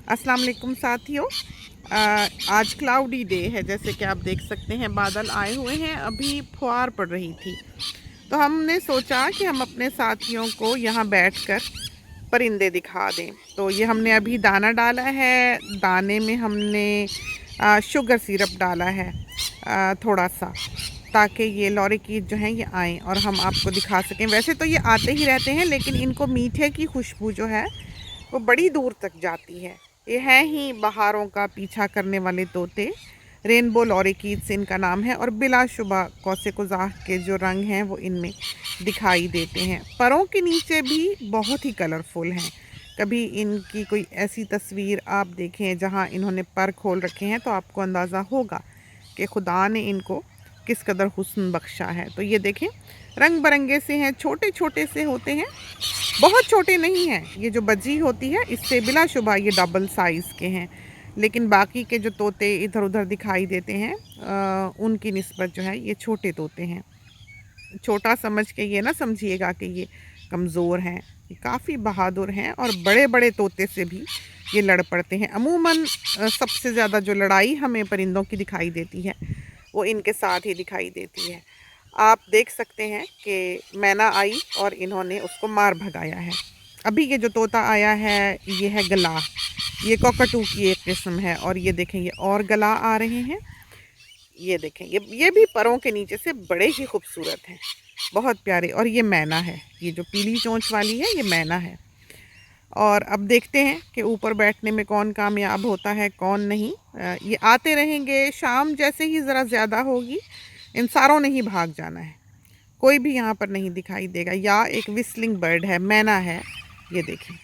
अस्सलाम वालेकुम साथियों। आज क्लाउडी डे है, जैसे कि आप देख सकते हैं बादल आए हुए हैं। अभी फुहार पड़ रही थी तो हमने सोचा कि हम अपने साथियों को यहाँ बैठकर परिंदे दिखा दें। तो ये हमने अभी दाना डाला है। दाने में हमने शुगर सिरप डाला है थोड़ा सा, ताकि ये लॉरीकीट जो हैं ये आएँ और हम आपको दिखा सकें। वैसे तो ये आते ही रहते हैं, लेकिन इनको मीठे की खुशबू जो है वो बड़ी दूर तक जाती है। ये हैं ही बहारों का पीछा करने वाले तोते। रेनबो लॉरीकीट्स इनका नाम है और बिलाशुबा कौसे कुज़ाह के जो रंग हैं वो इनमें दिखाई देते हैं। परों के नीचे भी बहुत ही कलरफुल हैं। कभी इनकी कोई ऐसी तस्वीर आप देखें जहां इन्होंने पर खोल रखे हैं तो आपको अंदाज़ा होगा कि खुदा ने इनको किस कदर हुस्न बख्शा है। तो ये देखें, रंग बिरंगे से हैं, छोटे छोटे से होते हैं, बहुत छोटे नहीं हैं। ये जो बजी होती है इससे बिलाशुबा ये डबल साइज़ के हैं। लेकिन बाकी के जो तोते इधर उधर दिखाई देते हैं उनकी निस्बत जो है ये छोटे तोते हैं। छोटा समझ के ये ना समझिएगा कि ये कमज़ोर हैं। ये काफ़ी बहादुर हैं और बड़े बड़े तोते से भी ये लड़ पड़ते हैं। अमूमन सबसे ज़्यादा जो लड़ाई हमें परिंदों की दिखाई देती है वो इनके साथ ही दिखाई देती है। आप देख सकते हैं कि मैना आई और इन्होंने उसको मार भगाया है। अभी ये जो तोता आया है ये है गला। ये कॉकटू की एक किस्म है और ये देखें ये और गला आ रहे हैं। ये देखें ये भी परों के नीचे से बड़े ही खूबसूरत हैं, बहुत प्यारे। और ये मैना है, ये जो पीली चोंच वाली है ये मैना है। और अब देखते हैं कि ऊपर बैठने में कौन कामयाब होता है कौन नहीं। ये आते रहेंगे। शाम जैसे ही ज़रा ज़्यादा होगी इन सारों ने ही भाग जाना है। कोई भी यहाँ पर नहीं दिखाई देगा। या एक विस्लिंग बर्ड है, मैना है, ये देखें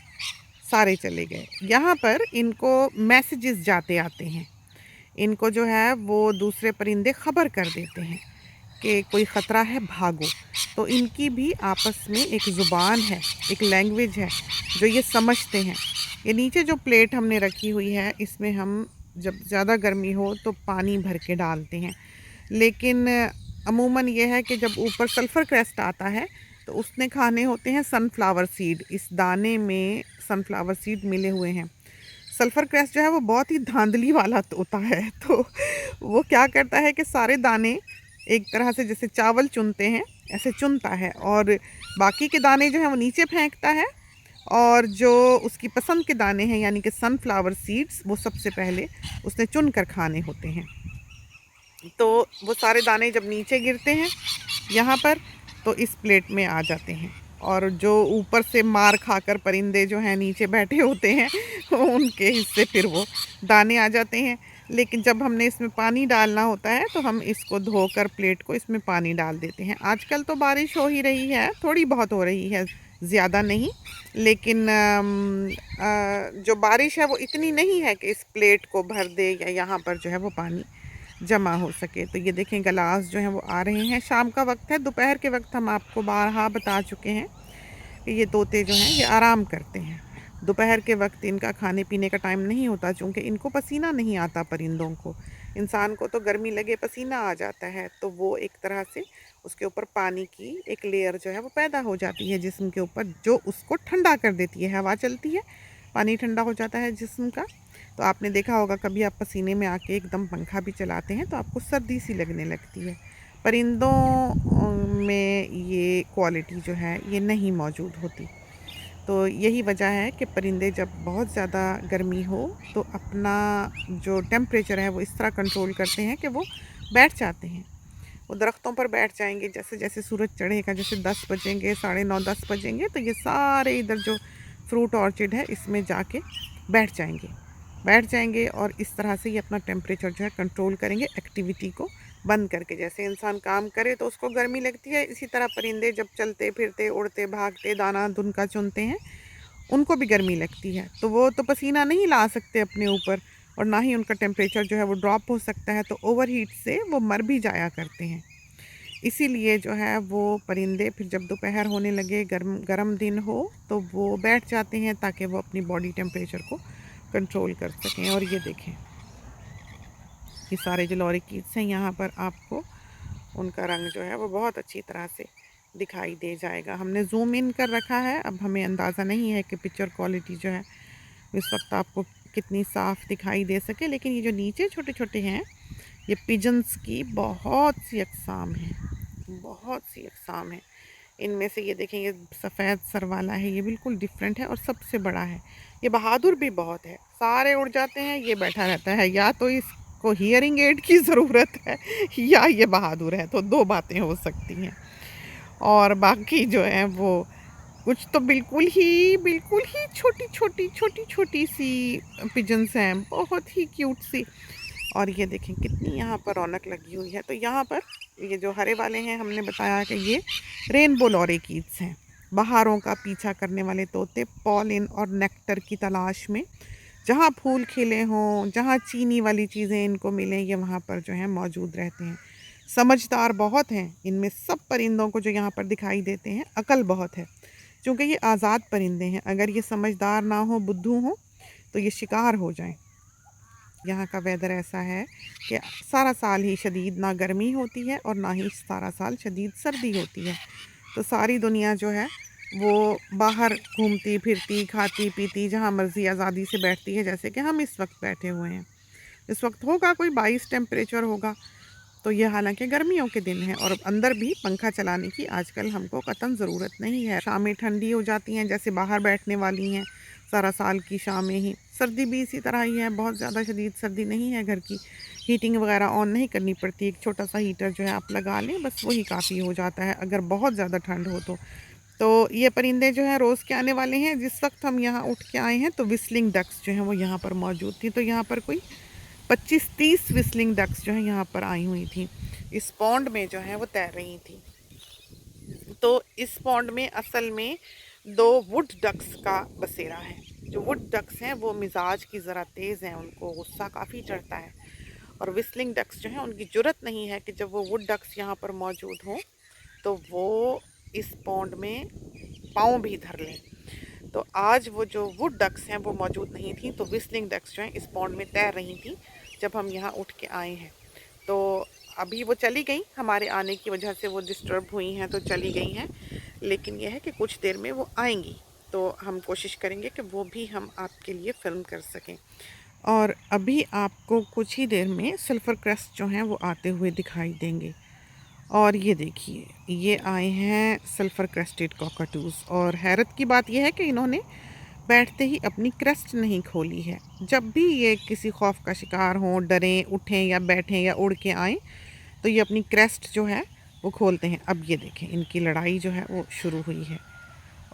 सारे चले गए। यहाँ पर इनको मैसेजेस जाते आते हैं। इनको जो है वो दूसरे परिंदे ख़बर कर देते हैं कि कोई ख़तरा है, भागो। तो इनकी भी आपस में एक ज़ुबान है, एक लैंग्वेज है जो ये समझते हैं। ये नीचे जो प्लेट हमने रखी हुई है इसमें हम जब ज़्यादा गर्मी हो तो पानी भर के डालते हैं। लेकिन अमूमन ये है कि जब ऊपर सल्फ़र क्रेस्ट आता है तो उसने खाने होते हैं सनफ्लावर सीड। इस दाने में सनफ्लावर सीड मिले हुए हैं। सल्फ़र क्रेस्ट जो है वो बहुत ही धांधली वाला तोता है। तो वो क्या करता है कि सारे दाने एक तरह से जैसे चावल चुनते हैं ऐसे चुनता है और बाकी के दाने जो हैं वो नीचे फेंकता है। और जो उसकी पसंद के दाने हैं यानी कि सनफ्लावर सीड्स वो सबसे पहले उसने चुन कर खाने होते हैं। तो वो सारे दाने जब नीचे गिरते हैं यहाँ पर तो इस प्लेट में आ जाते हैं। और जो ऊपर से मार खाकर परिंदे जो हैं नीचे बैठे होते हैं उनके हिस्से फिर वो दाने आ जाते हैं। लेकिन जब हमने इसमें पानी डालना होता है तो हम इसको धोकर प्लेट को इसमें पानी डाल देते हैं। आजकल तो बारिश हो ही रही है, थोड़ी बहुत हो रही है, ज़्यादा नहीं। लेकिन जो बारिश है वो इतनी नहीं है कि इस प्लेट को भर दे या यहाँ पर जो है वो पानी जमा हो सके। तो ये देखें गलास जो हैं वो आ रहे हैं। शाम का वक्त है, दोपहर के वक्त हम आपको बारहा बता चुके हैं कि ये तोते जो हैं ये आराम करते हैं। दोपहर के वक्त इनका खाने पीने का टाइम नहीं होता, चूँकि इनको पसीना नहीं आता परिंदों को। इंसान को तो गर्मी लगे पसीना आ जाता है, तो वो एक तरह से उसके ऊपर पानी की एक लेयर जो है वो पैदा हो जाती है जिस्म के ऊपर, जो उसको ठंडा कर देती है। हवा चलती है, पानी ठंडा हो जाता है जिस्म का। तो आपने देखा होगा कभी आप पसीने में आके एकदम पंखा भी चलाते हैं तो आपको सर्दी सी लगने लगती है। परिंदों में ये क्वालिटी जो है ये नहीं मौजूद होती। तो यही वजह है कि परिंदे जब बहुत ज़्यादा गर्मी हो तो अपना जो टेम्परेचर है वो इस तरह कंट्रोल करते हैं कि वो बैठ जाते हैं। वो दरख्तों पर बैठ जाएंगे। जैसे जैसे सूरज चढ़ेगा, जैसे 10 बजेंगे, 9:30 10 बजेंगे, तो ये सारे इधर जो फ्रूट ऑर्चिड है इसमें जाके बैठ जाएंगे और इस तरह से ये अपना टेम्परेचर जो है कंट्रोल करेंगे एक्टिविटी को बंद करके। जैसे इंसान काम करे तो उसको गर्मी लगती है, इसी तरह परिंदे जब चलते फिरते उड़ते भागते दाना दुनका चुनते हैं उनको भी गर्मी लगती है। तो वो तो पसीना नहीं ला सकते अपने ऊपर और ना ही उनका टेम्परेचर जो है वो ड्रॉप हो सकता है, तो ओवरहीट से वो मर भी जाया करते हैं। इसीलिए जो है वो परिंदे फिर जब दोपहर होने लगे, गर्म दिन हो, तो वो बैठ जाते हैं ताकि वो अपनी बॉडी टेम्परेचर को कंट्रोल कर सकें। और ये देखें ये सारे जो लॉरीकीट्स हैं यहाँ पर आपको उनका रंग जो है वो बहुत अच्छी तरह से दिखाई दे जाएगा। हमने जूम इन कर रखा है, अब हमें अंदाज़ा नहीं है कि पिक्चर क्वालिटी जो है इस वक्त आपको कितनी साफ़ दिखाई दे सके। लेकिन ये जो नीचे छोटे छोटे हैं, ये पिजन्स की बहुत सी अक़साम हैं, बहुत सी अक़साम हैं। इनमें से ये देखें, ये सफ़ेद सर वाला है, ये बिल्कुल डिफरेंट है और सबसे बड़ा है। ये बहादुर भी बहुत है, सारे उड़ जाते हैं, ये बैठा रहता है। या तो इसको हियरिंग एड की ज़रूरत है या ये बहादुर है, तो दो बातें हो सकती हैं। और बाकी जो है वो कुछ तो बिल्कुल ही छोटी छोटी सी पिजन्स हैं, बहुत ही क्यूट सी। और ये देखें कितनी यहाँ पर रौनक लगी हुई है। तो यहाँ पर ये जो हरे वाले हैं, हमने बताया कि ये रेनबो लॉरिकीड्स हैं, बहारों का पीछा करने वाले तोते, पॉलिन और नेक्टर की तलाश में। जहाँ फूल खिले हों, जहाँ चीनी वाली चीज़ें इनको मिलें, ये वहाँ पर जो है मौजूद रहते हैं। समझदार बहुत हैं इनमें, सब परिंदों को जो यहाँ पर दिखाई देते हैं अकल बहुत है, क्योंकि ये आज़ाद परिंदे हैं। अगर ये समझदार ना हो, बुद्धू हो, तो ये शिकार हो जाएं। यहाँ का वेदर ऐसा है कि सारा साल ही शदीद ना गर्मी होती है और ना ही सारा साल शदीद सर्दी होती है। तो सारी दुनिया जो है वो बाहर घूमती फिरती, खाती पीती, जहाँ मर्ज़ी आज़ादी से बैठती है, जैसे कि हम इस वक्त बैठे हुए हैं। इस वक्त होगा कोई 22 टेम्परेचर होगा। तो ये हालांकि गर्मियों के दिन हैं और अंदर भी पंखा चलाने की आजकल हमको कतई ज़रूरत नहीं है। शामें ठंडी हो जाती हैं, जैसे बाहर बैठने वाली हैं सारा साल की शामें ही। सर्दी भी इसी तरह ही है, बहुत ज़्यादा शदीद सर्दी नहीं है, घर की हीटिंग वगैरह ऑन नहीं करनी पड़ती। एक छोटा सा हीटर जो है आप लगा लें, बस वही काफ़ी हो जाता है अगर बहुत ज़्यादा ठंड हो तो ये परिंदे जो हैं रोज़ के आने वाले हैं। जिस वक्त हम यहाँ उठ के आए हैं तो विस्लिंग डक्स जो हैं वो यहाँ पर मौजूद थी। तो यहाँ पर कोई 25-30 विस्लिंग डक्स जो है यहाँ पर आई हुई थी, इस पॉन्ड में जो है वो तैर रही थी। तो इस पॉन्ड में असल में 2 वुड डक्स का बसेरा है। जो वुड डक्स हैं वो मिजाज की ज़रा तेज़ हैं, उनको गुस्सा काफ़ी चढ़ता है। और विस्लिंग डक्स जो हैं उनकी जुर्रत नहीं है कि जब वो वुड डक्स यहाँ पर मौजूद हों तो वो इस पॉन्ड में पाँव भी धर लें। तो आज वो जो वुड डक्स हैं वो मौजूद नहीं थी, तो विस्लिंग डक्स जो हैं इस पॉन्ड में तैर रही थी जब हम यहाँ उठ के आए हैं। तो अभी वो चली गई, हमारे आने की वजह से वो डिस्टर्ब हुई हैं तो चली गई हैं। लेकिन यह है कि कुछ देर में वो आएंगी, तो हम कोशिश करेंगे कि वो भी हम आपके लिए फ़िल्म कर सकें। और अभी आपको कुछ ही देर में सल्फ़र क्रेस्ट जो हैं वो आते हुए दिखाई देंगे। और ये देखिए, ये आए हैं सल्फ़र क्रेस्टेड कॉकटूज़। और हैरत की बात यह है कि इन्होंने बैठते ही अपनी क्रेस्ट नहीं खोली है। जब भी ये किसी खौफ का शिकार हों, डरें, उठें या बैठें या उड़ के आएँ, तो ये अपनी क्रेस्ट जो है वो खोलते हैं। अब ये देखें, इनकी लड़ाई जो है वो शुरू हुई है।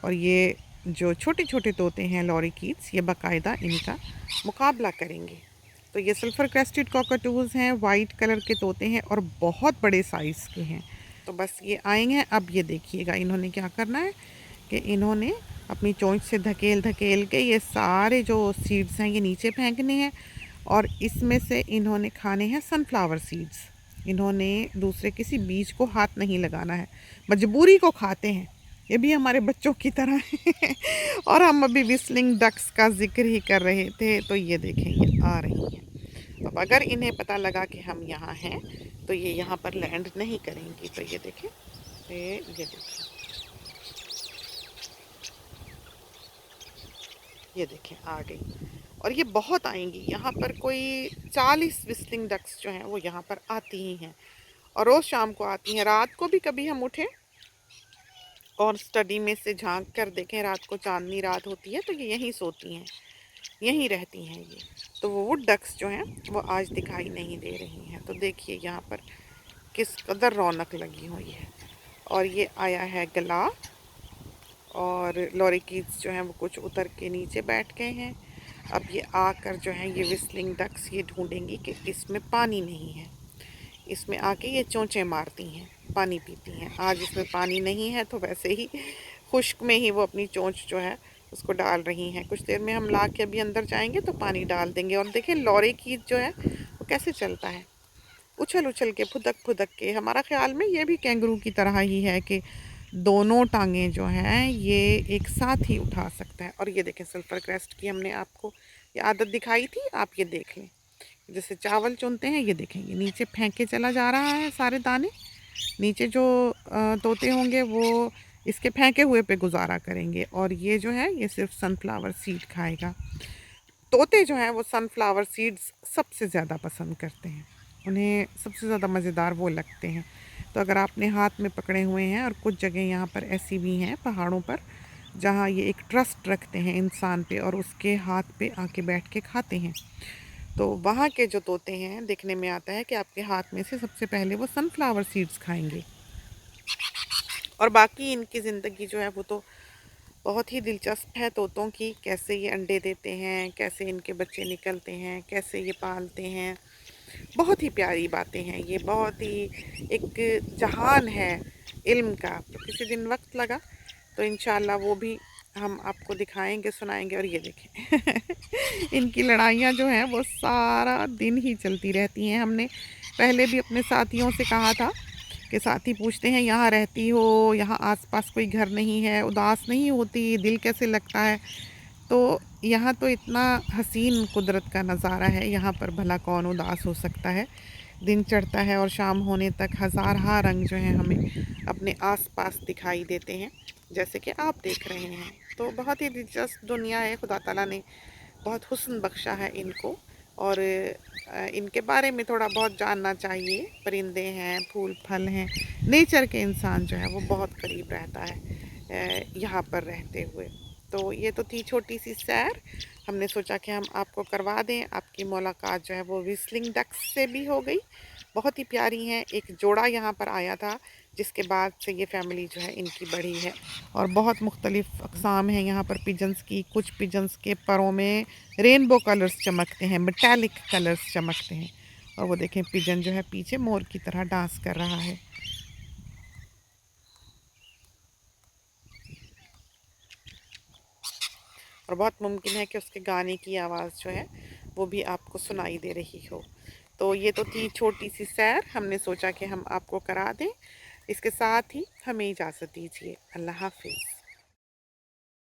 और ये जो छोटे छोटे तोते हैं लॉरिकीड्स, ये बाकायदा इनका मुकाबला करेंगे। तो ये सल्फ़र क्रेस्टेड कॉकटूज़ हैं, वाइट कलर के तोते हैं और बहुत बड़े साइज़ के हैं। तो बस ये आएंगे। अब ये देखिएगा इन्होंने क्या करना है कि इन्होंने अपनी चोंच से धकेल धकेल के ये सारे जो सीड्स हैं ये नीचे फेंकने हैं। और इसमें से इन्होंने खाने हैं सनफ्लावर सीड्स। इन्होंने दूसरे किसी बीज को हाथ नहीं लगाना है, मजबूरी को खाते हैं। ये भी हमारे बच्चों की तरह है। और हम अभी विस्लिंग डक्स का जिक्र ही कर रहे थे, तो ये देखें ये आ रही हैं। अब अगर इन्हें पता लगा कि हम यहाँ हैं तो ये यहाँ पर लैंड नहीं करेंगी। तो ये देखें, ये देखें, ये देखें आ गई। और ये बहुत आएंगी, यहाँ पर कोई 40 विस्लिंग डक्स जो हैं वो यहाँ पर आती ही हैं और रोज़ शाम को आती हैं। रात को भी कभी हम उठें और स्टडी में से झांक कर देखें, रात को चांदनी रात होती है तो ये यहीं सोती हैं, यहीं रहती हैं ये। तो वो वुड डक्स जो हैं वो आज दिखाई नहीं दे रही हैं। तो देखिए यहाँ पर किस कदर रौनक लगी हुई है। और ये आया है गला, और लॉरिकीड्स जो हैं वो कुछ उतर के नीचे बैठ गए हैं। अब ये आकर जो है ये विस्लिंग डक्स ये ढूंढेंगी कि इसमें पानी नहीं है। इसमें आके ये चोंचे मारती हैं, पानी पीती हैं। आज इसमें पानी नहीं है तो वैसे ही खुश्क में ही वो अपनी चोंच जो है उसको डाल रही हैं। कुछ देर में हम ला के अभी अंदर जाएंगे तो पानी डाल देंगे। और देखें लॉरिकीड जो है वो कैसे चलता है, उछल उछल के, फुदक फुदक के। हमारा ख्याल में ये भी कैंगरू की तरह ही है कि दोनों टांगें जो हैं ये एक साथ ही उठा सकता है। और ये देखें सल्फ़र क्रेस्ट की हमने आपको ये आदत दिखाई थी, आप ये देख लें। जैसे चावल चुनते हैं, ये देखें ये नीचे फेंक के चला जा रहा है सारे दाने। नीचे जो तोते होंगे वो इसके फेंके हुए पे गुजारा करेंगे और ये जो है ये सिर्फ सनफ्लावर सीड खाएगा। तोते जो हैं वो सनफ्लावर सीड्स सबसे ज़्यादा पसंद करते हैं, उन्हें सबसे ज़्यादा मज़ेदार वो लगते हैं। तो अगर आपने हाथ में पकड़े हुए हैं, और कुछ जगह यहाँ पर ऐसी भी हैं पहाड़ों पर जहाँ ये एक ट्रस्ट रखते हैं इंसान पे और उसके हाथ पे आके बैठ के खाते हैं, तो वहाँ के जो तोते हैं देखने में आता है कि आपके हाथ में से सबसे पहले वो सनफ्लावर सीड्स खाएंगे। और बाकी इनकी ज़िंदगी जो है वो तो बहुत ही दिलचस्प है तोतों की, कैसे ये अंडे देते हैं, कैसे इनके बच्चे निकलते हैं, कैसे ये पालते हैं। बहुत ही प्यारी बातें हैं ये, बहुत ही एक जहान है इल्म का। तो किसी दिन वक्त लगा तो इंशाल्लाह वो भी हम आपको दिखाएंगे, सुनाएंगे। और ये देखें इनकी लड़ाइयाँ जो हैं वो सारा दिन ही चलती रहती हैं। हमने पहले भी अपने साथियों से कहा था कि साथी पूछते हैं यहाँ रहती हो, यहाँ आसपास कोई घर नहीं है, उदास नहीं होती, दिल कैसे लगता है? तो यहाँ तो इतना हसीन कुदरत का नज़ारा है, यहाँ पर भला कौन उदास हो सकता है। दिन चढ़ता है और शाम होने तक हज़ार रंग जो हैं हमें अपने आसपास दिखाई देते हैं, जैसे कि आप देख रहे हैं। तो बहुत ही दिलचस्प दुनिया है, खुदा ताला ने बहुत हुस्न बख्शा है इनको। और इनके बारे में थोड़ा बहुत जानना चाहिए। परिंदे हैं, फूल फल हैं, नेचर के इंसान जो है वो बहुत करीब रहता है यहाँ पर रहते हुए। तो ये तो थी छोटी सी सैर, हमने सोचा कि हम आपको करवा दें। आपकी मुलाकात जो है वो विस्लिंग डक्स से भी हो गई, बहुत ही प्यारी हैं। एक जोड़ा यहाँ पर आया था जिसके बाद से ये फैमिली जो है इनकी बढ़ी है। और बहुत मुख्तलिफ़ अक़साम हैं यहाँ पर पिजन्स की। कुछ पिजन्स के परों में रेनबो कलर्स चमकते हैं, मेटालिक कलर्स चमकते हैं। और वो देखें पिजन जो है पीछे मोर की तरह डांस कर रहा है। और बहुत मुमकिन है कि उसके गाने की आवाज़ जो है वो भी आपको सुनाई दे रही हो। तो ये तो थी छोटी सी सैर, हमने सोचा कि हम आपको करा दें। इसके साथ ही हमें इजाज़त दीजिए। अल्लाह हाफ़िज़।